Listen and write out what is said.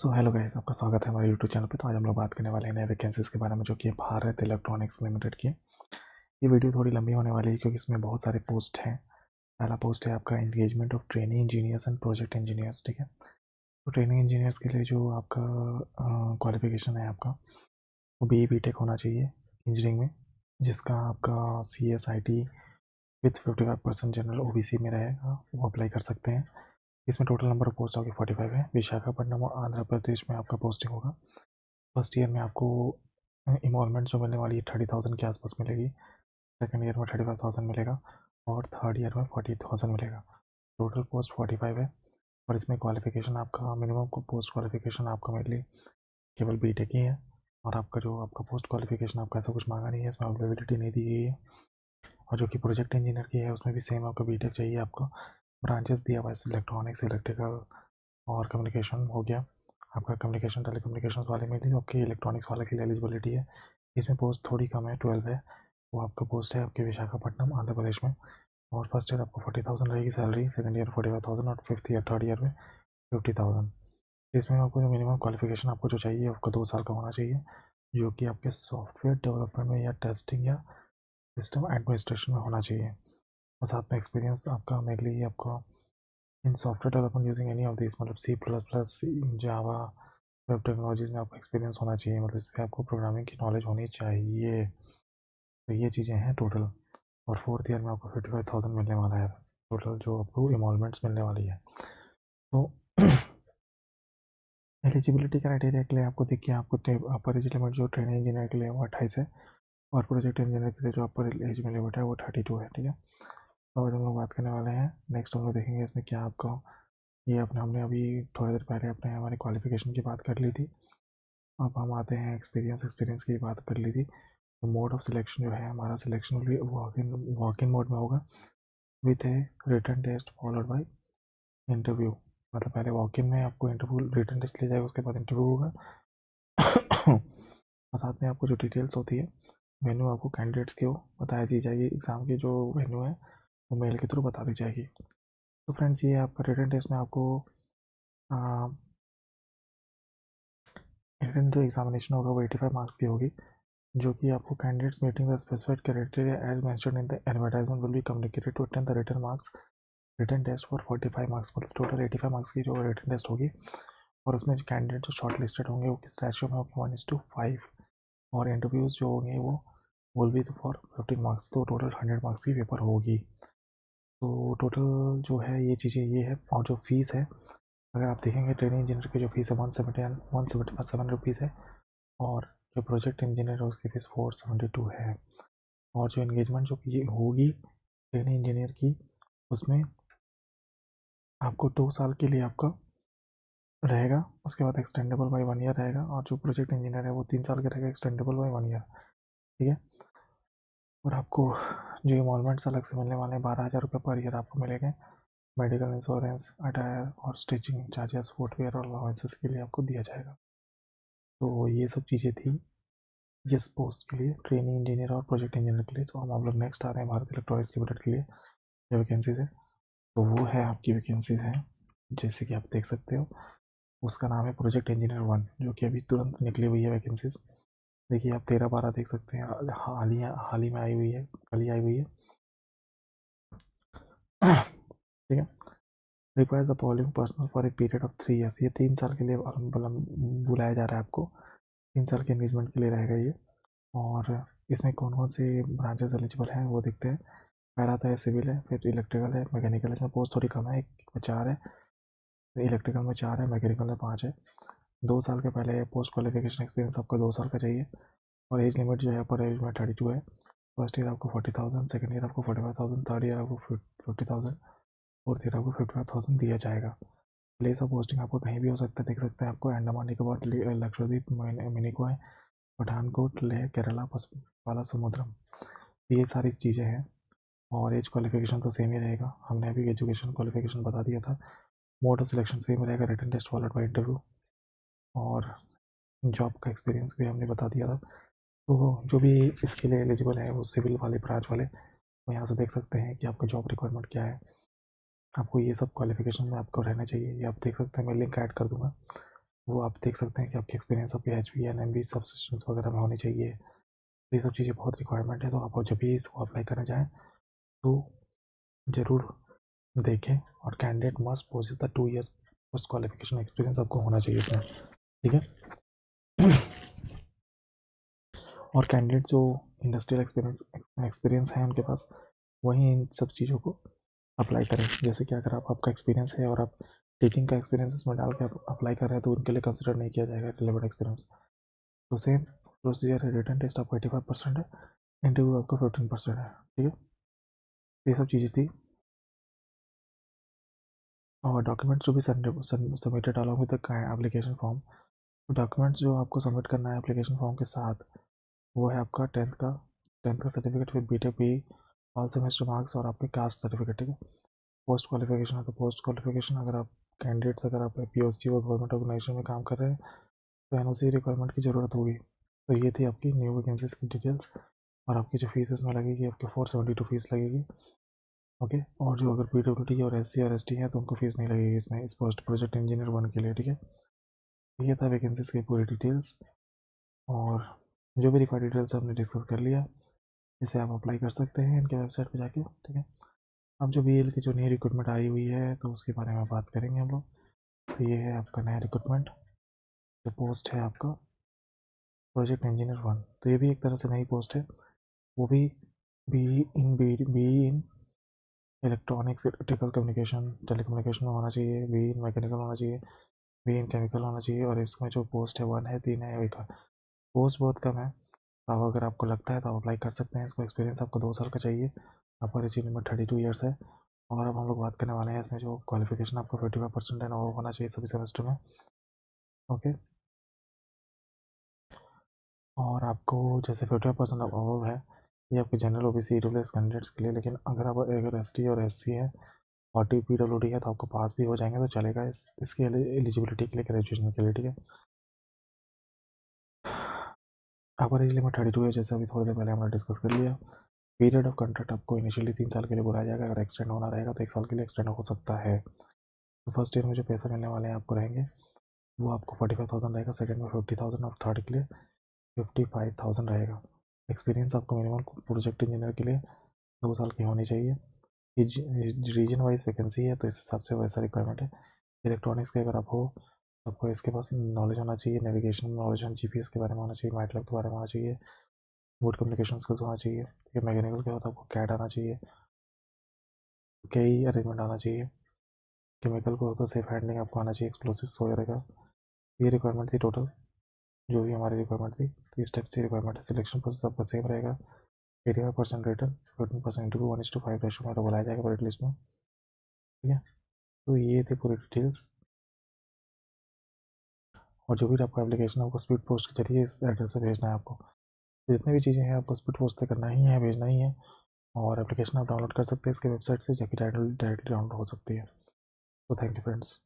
Hello guys, आपका स्वागत है हमारे यूट्यूब चैनल पे। तो आज हम लोग बात करने वाले हैं नए वैकेंसीज के बारे में जो कि भारत इलेक्ट्रॉनिक्स लिमिटेड की है। ये वीडियो थोड़ी लंबी होने वाली है क्योंकि इसमें बहुत सारे पोस्ट हैं। पहला पोस्ट है आपका engagement of training engineers and project engineers, ठीक है। तो ट्रेनिंग इंजीनियर्स के लिए जो आपका क्वालिफिकेशन है आपका वो बी टेक होना चाहिए इंजीनियरिंग में, जिसका आपका CSIT विथ 55% जनरल OBC में रहेगा, वो अप्लाई कर सकते हैं। इसमें टोटल नंबर ऑफ पोस्ट आपकी 45 है। विशाखापट्टनम और आंध्र प्रदेश में आपका पोस्टिंग होगा। फर्स्ट ईयर में आपको इनवॉल्वमेंट जो मिलने वाली है 30,000 के आसपास मिलेगी। सेकंड ईयर में 35,000 मिलेगा और थर्ड ईयर में 40,000 मिलेगा। टोटल पोस्ट 45 है। और इसमें क्वालिफिकेशन आपका मिनिमम को पोस्ट क्वालिफिकेशन आपका मेनली केवल बी टेक ही है। और आपका जो आपका पोस्ट क्वालिफिकेशन आपका ऐसा कुछ मांगा नहीं है, इसमें अवेलेबिलिटी नहीं दी गई है। और जो कि प्रोजेक्ट इंजीनियर की है उसमें भी सेम आपका बी टेक चाहिए आपको। ब्रांचेस दिया हुआ है इलेक्ट्रॉनिक्स, इलेक्ट्रिकल और कम्युनिकेशन हो गया। आपका कम्युनिकेशन टेलीकम्युनिकेशन वाले में भी आपकी इलेक्ट्रॉनिक्स वाले के लिए एलिजिबिलिटी है। इसमें पोस्ट थोड़ी कम है, 12 है। वो आपका पोस्ट है आपके विशाखापट्टनम आंध्र प्रदेश में। और फर्स्ट ईयर आपको 40,000 रहेगी सैलरी, सेकंड ईयर 45,000 और फिफ्थ ईयर थर्ड ईयर में 50,000। इसमें आपको जो मिनिमम क्वालिफिकेशन आपको जो चाहिए आपका 2 साल का होना चाहिए, जो कि आपके सॉफ्टवेयर डेवलपमेंट में या टेस्टिंग या सिस्टम एडमिनिस्ट्रेशन में होना चाहिए। और साथ में एक्सपीरियंस आपका मेनली आपका in software development using any of this, मतलब C++, जावा, वेब टेक्नोलॉजीज में आपका एक्सपीरियंस होना चाहिए, मतलब इस पर आपको प्रोग्रामिंग की नॉलेज होनी चाहिए। तो ये चीज़ें हैं टोटल। और फोर्थ ईयर में आपको 55,000 मिलने वाला है टोटल, जो आपको इमोलमेंट्स मिलने वाली है। तो एलिजिबिलिटी क्राइटेरिया के लिए आपको देखिए, आपको अपर एज लिमिट जो ट्रेनिंग इंजीनियर के लिए वो 28 है। और प्रोजेक्ट इंजीनियर के लिए जो अपर एज लिमिट है वो 32 है, ठीक है। तो आज हम लोग बात करने वाले हैं, नेक्स्ट हम लोग देखेंगे इसमें क्या आपका ये अपने हमने अभी थोड़ी देर पहले अपने हमारे क्वालिफिकेशन की बात कर ली थी। अब हम आते हैं एक्सपीरियंस की बात कर ली थी। तो मोड ऑफ सिलेक्शन जो है हमारा सिलेक्शन वॉक इन मोड में होगा with a written test followed by interview. मतलब पहले वॉक इन में आपको इंटरव्यू रिटन टेस्ट लिया जाएगा, उसके बाद इंटरव्यू होगा। और साथ में आपको जो डिटेल्स होती है वेन्यू आपको कैंडिडेट्स की बताई दी जाएगी। एग्ज़ाम की जो वेन्यू है वो मेल के थ्रू बता दी जाएगी। तो फ्रेंड्स, ये आपका रिटन टेस्ट में आपको रिटन जो एग्जामिनेशन होगा वो 85 मार्क्स की होगी, जो कि आपको candidates meeting the specified criteria as mentioned in the advertisement will be communicated to attend the written marks written test for 45 marks. मतलब टोटल 85 मार्क्स की जो रिटन टेस्ट होगी। और उसमें जो कैंडिडेट जो शॉर्ट लिस्टेड होंगे वो किस रेशियो में होंगे, 1:5। और इंटरव्यूज़ जो होंगे वो विल बी फॉर 15 मार्क्स। तो टोटल 100 मार्क्स की पेपर होगी। तो टोटल जो है ये चीज़ें ये है। और जो फीस है, अगर आप देखेंगे ट्रेनिंग इंजीनियर की जो फीस है 177 है। और जो प्रोजेक्ट इंजीनियर है उसकी फीस 472 है। और जो एंगेजमेंट जो ये होगी ट्रेनिंग इंजीनियर की, उसमें आपको 2 साल के लिए आपका रहेगा। उसके बाद एक्सटेंडेबल बाई 1 ईयर रहेगा। और जो प्रोजेक्ट इंजीनियर है वो 3 साल का रहेगा, एक्सटेंडेबल बाई 1 ईयर, ठीक है। और आपको जो इमॉलमेंट्स अलग से मिलने वाले हैं 12,000 रुपये पर ईयर आपको मिलेंगे। मेडिकल इंश्योरेंस, अटायर और स्टिचिंग चार्जेस, फुटवेयर और अलाउंसेस के लिए आपको दिया जाएगा। तो ये सब चीज़ें थी जिस पोस्ट के लिए ट्रेनिंग इंजीनियर और प्रोजेक्ट इंजीनियर के लिए। तो हम लोग नेक्स्ट आ रहे हैं भारत इलेक्ट्रॉनिक्स लिमिटेड के लिए जो वैकेंसीज है। तो वो है आपकी वैकेंसीज हैं, जैसे कि आप देख सकते हो। उसका नाम है प्रोजेक्ट इंजीनियर 1, जो कि अभी तुरंत निकली हुई है वैकेंसीज। देखिए आप 13-12 देख सकते हैं, हाल ही में आई हुई है, कल ही आई हुई है। ठीक है। Requires the following personal for a period of 3 years. ये 3 साल के लिए बुलाया जा रहा है आपको। 3 साल के एंगेजमेंट के लिए रहेगा ये। और इसमें कौन कौन से ब्रांचेस एलिजिबल हैं वो देखते हैं। पहला तो है सिविल है, फिर इलेक्ट्रिकल है, मैकेनिकल है। इसमें पोस्ट थोड़ी कम है, एक में 4 है, इलेक्ट्रिकल में 4 है, मैकेनिकल में 5 है। 2 साल के पहले पोस्ट क्वालिफिकेशन एक्सपीरियंस आपको 2 साल का चाहिए। और एज लिमिट जो है पर एज में 32 है। फर्स्ट ईयर आपको 40,000, सेकंड ईयर आपको 45,000, थर्ड ईयर आपको 50,000, फोर्थ ईयर आपको 55,000 दिया जाएगा। प्लेस ऑफ पोस्टिंग आपको कहीं भी हो सकता है, देख सकते हैं आपको अंडमान निकोबार, लक्षद्वीप, मिनिकॉय, पठानकोट, लेह, केरला, बाला समुद्रम, ये सारी चीज़ें हैं। और एज क्वालिफिकेशन तो सेम ही रहेगा, हमने अभी एजुकेशन क्वालिफिकेशन बता दिया था। मोड ऑफ सिलेक्शन सेम रहेगा, written test followed by interview. और जॉब का एक्सपीरियंस भी हमने बता दिया था। तो जो भी इसके लिए एलिजिबल है वो सिविल वाले ब्रांच वाले, वो यहाँ से देख सकते हैं कि आपका जॉब रिक्वायरमेंट क्या है। आपको ये सब क्वालिफिकेशन में आपको रहना चाहिए, ये आप देख सकते हैं, मैं लिंक ऐड कर दूंगा। वो आप देख सकते हैं कि आपकी एक्सपीरियंस आपकी HP या NMB सबस्क्रिप्शंस वगैरह में होनी चाहिए। तो ये सब चीज़ें बहुत रिक्वायरमेंट है, तो आप जब भी इसको अप्लाई करना चाहें तो ज़रूर देखें। और candidate must possess the 2 years post qualification experience आपको होना चाहिए इसमें, ठीक है। और कैंडिडेट जो इंडस्ट्रियल एक्सपीरियंस है उनके पास, वही इन सब चीज़ों को अप्लाई करें। जैसे कि अगर आपका एक्सपीरियंस है और आप टीचिंग का एक्सपीरियंस इसमें डाल के आप अप्लाई कर रहे हैं तो उनके लिए कंसिडर नहीं किया जाएगा रिलेवेंट एक्सपीरियंस। तो सेम प्रोसीजर है, रिटन टेस्ट आपका 85% है, इंटरव्यू आपका 15% है, ठीक है। ये सब चीज़ें थी। और डॉक्यूमेंट्स जो भी submitted along with the application form, तो डॉक्यूमेंट्स जो आपको सबमिट करना है एप्लीकेशन फॉर्म के साथ, वो है आपका 10th का certificate with BTech BE all semester marks और आपके कास्ट सर्टिफिकेट, ठीक है। पोस्ट क्वालिफिकेशन है तो पोस्ट क्वालिफिकेशन, अगर आप कैंडिडेट्स अगर आप POC और गवर्नमेंट ऑर्गेनाइजेशन में काम कर रहे हैं तो NOC रिक्वायरमेंट की ज़रूरत होगी। तो ये थी आपकी न्यू वैकेंसीज की डिटेल्स। और आपकी जो फीस इसमें लगेगी आपकी 472 फीस लगेगी, ओके। और जो अगर PWD और SC और ST है तो उनको फीस नहीं लगेगी इसमें, इस पोस्ट प्रोजेक्ट इंजीनियर 1 के लिए, ठीक है। ये था वैकेंसीज की पूरी डिटेल्स। और जो भी रिक्वायर्ड डिटेल्स आपने डिस्कस कर लिया, इसे आप अप्लाई कर सकते हैं इनके वेबसाइट पर जाके, ठीक है। अब जो BL की जो नई रिक्रूटमेंट आई हुई है तो उसके बारे में बात करेंगे हम लोग। तो ये है आपका नया रिक्रूटमेंट, जो पोस्ट है आपका प्रोजेक्ट इंजीनियर 1। तो ये भी एक तरह से नई पोस्ट है, वो भी be in electronics electrical communication telecommunication में होना चाहिए, बी इन मैकेनिकल होना चाहिए, बी इन केमिकल होना चाहिए। और इसमें जो पोस्ट है 1 है, 3 है, एक पोस्ट बहुत कम है। तो अगर आपको लगता है तो आप अप्लाई कर सकते हैं। इसको एक्सपीरियंस आपको 2 साल का चाहिए, आपका रिची लिमिट 32 ईयर्स है। और अब हम लोग बात करने वाले हैं इसमें जो क्वालिफिकेशन आपको 55% है ना, वो होना चाहिए सभी सेमेस्टर में, ओके। और आपको जैसे 55% अबव है, ये आपके जनरल OBC EWS कैंडिडेट्स के लिए। लेकिन अगर ST और SC है और PWD है तो आपको पास भी हो जाएंगे तो चलेगा इसकी एलिजिबिलिटी के लिए, ग्रेजुएशन के लिए, ठीक है। आपका एज लिमिट 32 है, जैसे अभी थोड़ी देर पहले हमने डिस्कस कर लिया। पीरियड ऑफ कॉन्ट्रैक्ट आपको इनिशियली 3 साल के लिए बुलाया जाएगा, अगर एक्सटेंड होना रहेगा तो 1 साल के लिए एक्सटेंड हो सकता है। तो फर्स्ट ईयर में जो पैसे मिलने वाले हैं आपको रहेंगे, वो आपको 45,000 रहेगा, सेकंड में 50,000 और थर्ड के लिए 55,000 रहेगा। एक्सपीरियंस आपको मिनिमम प्रोजेक्ट इंजीनियर के लिए 2 साल की होनी चाहिए। रीजन वाइज वैकेंसी है तो इस हिसाब से वैसा रिक्वायरमेंट है। इलेक्ट्रॉनिक्स के अगर आप हो, आपको इसके पास नॉलेज होना चाहिए, नेविगेशन नॉलेज होना, GPS के बारे में होना चाहिए, मैटलैब के बारे में होना चाहिए, गुड कम्युनिकेशन स्किल्स होना चाहिए। ये मैकेनिकल के हो तो आपको CAD आना चाहिए, कई अरेंजमेंट आना चाहिए। केमिकल को हो तो सेफ हैंडलिंग आपको आना चाहिए, एक्सप्लोसिव्स वगैरह का। ये रिक्वायरमेंट थी टोटल, जो भी हमारी रिक्वायरमेंट थी। तो इस टाइप से रिक्वायरमेंट है। सिलेक्शन प्रोसेस आपका सेम रहेगा, 85% रिटर्न, 15% इंटरव्यू, 1:5 रेशो में तो बुलाया जाएगा मेरिट लिस्ट में, ठीक है। तो ये थे पूरी डिटेल्स। और जो भी आपका एप्लीकेशन आपको स्पीड पोस्ट के जरिए इस एड्रेस से भेजना है आपको। तो जितनी भी चीज़ें हैं आपको स्पीड पोस्ट से करना ही है, भेजना ही है। और एप्लीकेशन आप डाउनलोड कर सकते हैं इसके वेबसाइट से, जाके डायरेक्टली डाउनलोड हो सकती है। तो थैंक यू फ्रेंड्स।